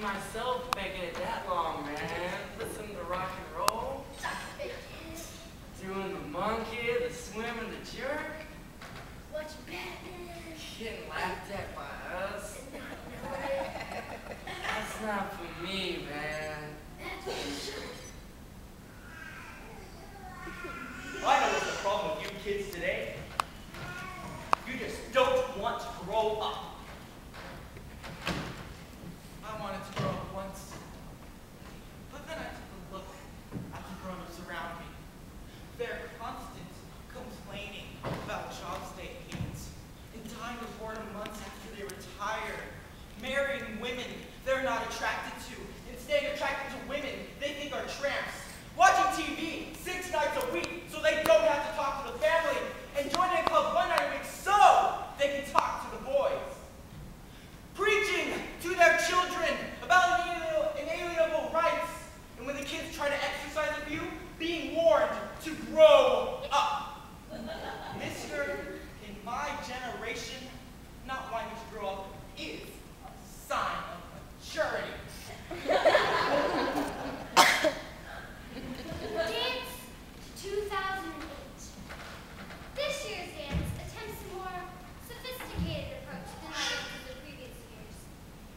myself making it that long, man. Listen to rock and roll. Doing the monkey, the swim, and the jerk. What's better? Getting laughed at by us. That's not for me, man. I know what's the problem with you kids today. You just don't want to grow up. I wanted to grow up once, but then I took a look at the grown-ups around me. Their constant complaining about jobs they hate, and dying of boredom months after they retire, marrying women they're not attracted to, and staying attracted to women they think are tramps, watching TV 6 nights a week so they don't have to talk to the family, and joining a club 1 night a week so they can talk to the boys. Preaching to their children about inalienable rights, and when the kids try to exercise a view, being warned to grow up. Mister, in my generation, not wanting to grow up is a sign of maturity. Dance 2008. This year's dance attempts a more sophisticated approach than my dances of previous years.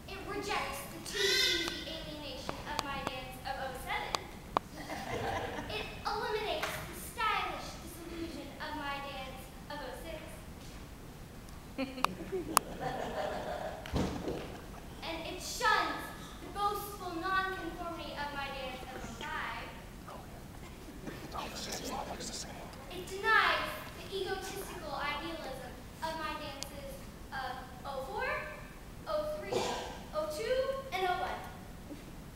It rejects the too easy alienation of my dance of '07. It eliminates the stylish disillusion of my dance of '06. And it shuns the boastful nonconformity of my dance of '05. It denies the egotistical idealism of my dances of '04, '03, '02, and '01.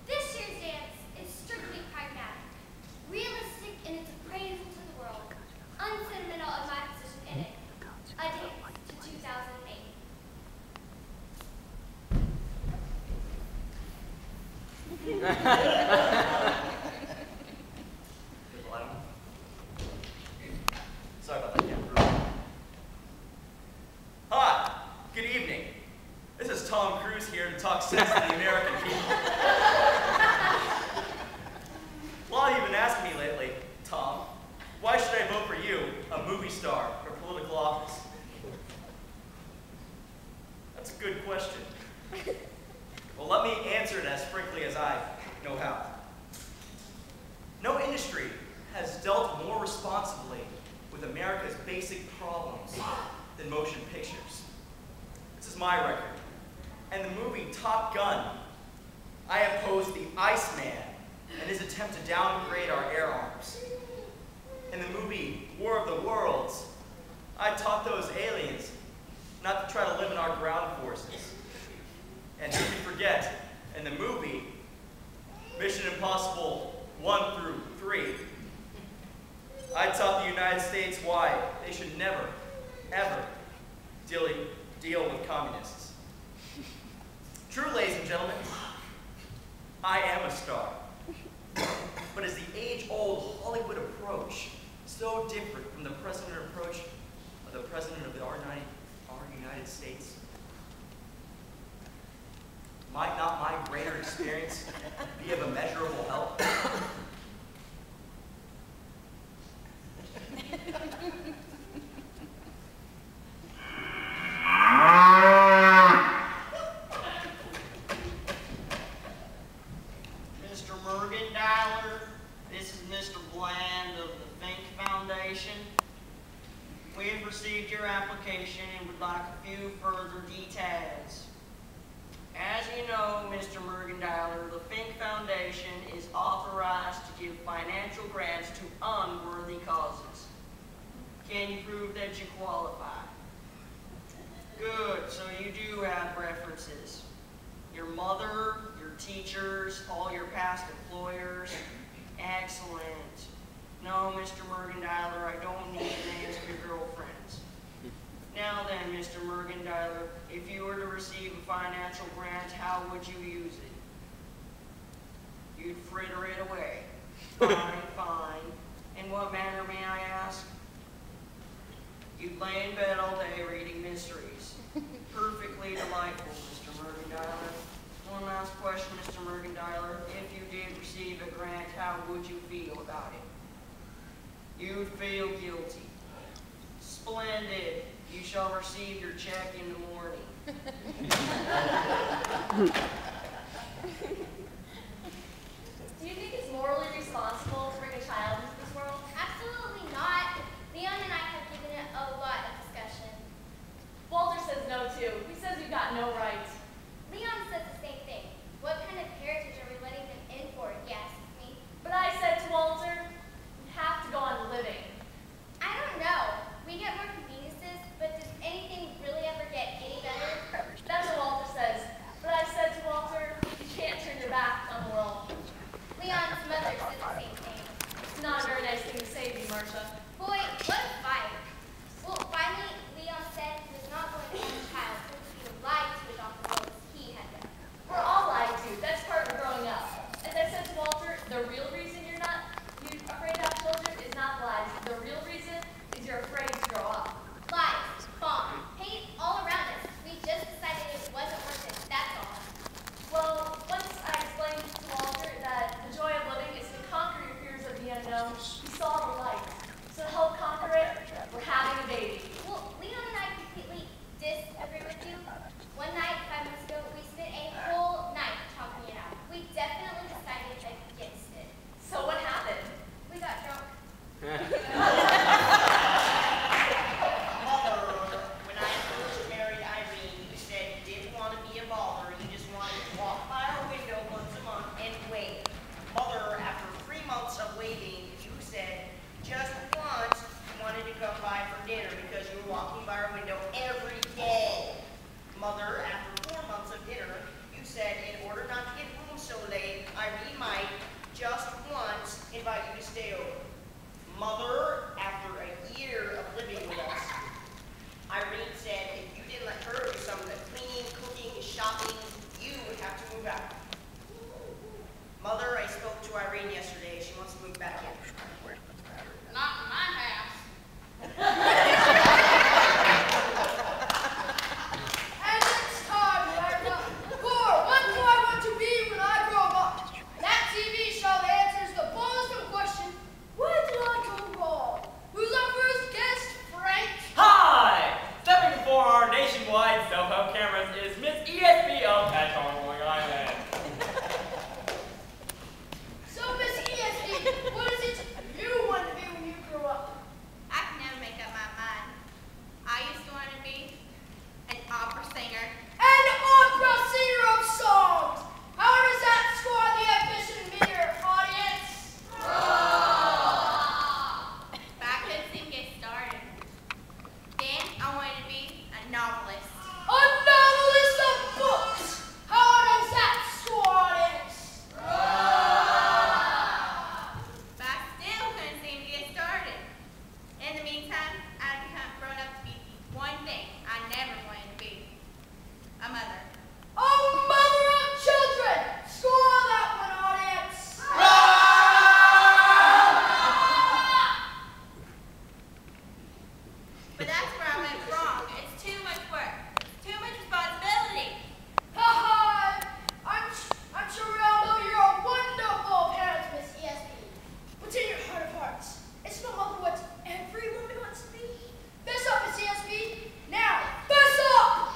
This year's dance is strictly pragmatic, realistic in its appraisal to the world, unsentimental of my position in it, a dance to 2008. Sorry about that, Captain. Hi, good evening. This is Tom Cruise here to talk sense to the American people. A lot of you have been asking me lately, Tom, why should I vote for you, a movie star, for political office? That's a good question. Well, let me answer it as frankly as I know how. No industry has dealt more responsibly with America's basic problems than motion pictures. This is my record. And the movie Top Gun, I opposed the Iceman and his attempt to downgrade our air arms. In the movie War of the Worlds, I taught those aliens not to try to live in our ground forces. And who can forget, in the movie, Mission Impossible 1 through 3, I taught the United States why they should never, ever deal with communists. True, ladies and gentlemen, I am a star. But is the age-old Hollywood approach so different from the President approach of the President of our United States? Might not my greater experience be of immeasurable help? Mr. Mergendiler, this is Mr. Bland of the Fink Foundation. We have received your application and would like a few further details. As you know, Mr. Mergendiler, the Fink Foundation is authorized to give financial grants to unworthy causes. Can you prove that you qualify? Good, so you do have references. Your mother, your teachers, all your past employers. Excellent. No, Mr. Mergendiler, I don't need the names of your girlfriends. Now then, Mr. Mergendiler, if you were to receive a financial grant, how would you use it? You'd fritter it away. Fine, fine. In what manner, may I ask? You'd lay in bed all day reading mysteries. Perfectly delightful, Mr. Mergendiler. One last question, would you feel about it? You'd feel guilty. Splendid. You shall receive your check in the morning. Do you think it's morally responsible to bring a child into this world? Absolutely not. Leon and I have given it a lot of discussion. Walter says no too. He says you've got no right. Leon says the same thing. What kind of heritage are we letting them in for, he asks me. But I said to Walter, you have to go on living. I don't know. We get more conveniences, but does anything really ever get any better? That's what Walter says. But I said to Walter, you can't turn your back on the world. Leon's mother said the same thing. It's not a very nice thing to say to you, Marcia. Boy, what a fight. Well, finally, Leon said he was not going to have a child because he lied to adopt the role as he had done. We're all lied to. That's part of growing up. As I said to Walter, the real reason you're afraid to have children is not lies. The real reason is you're afraid to grow up. Lies, bomb, hate all around us. We just decided it wasn't worth it, that's all. Well, once I explained to Walter that the joy of living is to conquer your fears of the unknown, he saw the light. So to help conquer it, we're having a baby. Well, Leon and I completely disagree with you. One night, 5 months ago, we spent a whole night talking it out. We definitely decided against it. So what happened? We got drunk. Mother, when I first married Irene, you said you didn't want to be a bother. You just wanted to walk by our window once a month and wave. Mother, after 3 months of waving, you said just once you wanted to come by for dinner because you were walking by our window every day. Mother, after 4 months of dinner, you said in order not to get home so late, Irene might just once invite you to stay over. Mother, after a year of living with us, Irene said if you didn't let her do some of the cleaning, cooking, shopping, you would have to move out. Mother, I spoke to Irene yesterday. She wants to move back in. Not in my house. And it's time, America, for what do I want to be when I grow up? That TV show that answers the bothersome question, where did I go wrong? Who's our first guest, Frank? Hi! Stepping before our nationwide self-help cameras is Miss ESP of Patchogue, Long Island. So, Miss ESP, what is it you want to be when you grow up? I can never make up my mind. I used to want to be an opera singer. An opera singer of songs. How does that score on the ambition meter, audience? But I couldn't seem to get started. Then I wanted to be a novelist. A novelist of books. How does that score, audience? But I still couldn't seem to get started. In the meantime, I'd become grown up to be one thing I never wanted to be. A mother. A mother of children. Score on that one, audience. But that's where I went wrong. It's too much work. It's too much responsibility. Ha I'm sure we all know you're a wonderful parent, Miss ESP. But in your heart of hearts, is no mother what every woman wants to be? Fess up, Miss ESP. Now, fess up!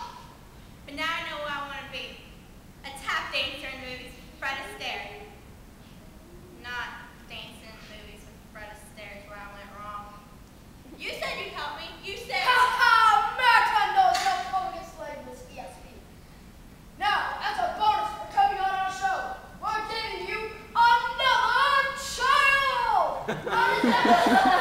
But now I know what I want to be. A tap dancer in movies with Fred Astaire. Not dancing in movies with Fred Astaire is where I went wrong. You said you'd help me. You said... America knows no public slave, Miss ESP. Now, as a bonus for coming on our show, we're giving you another child! How does that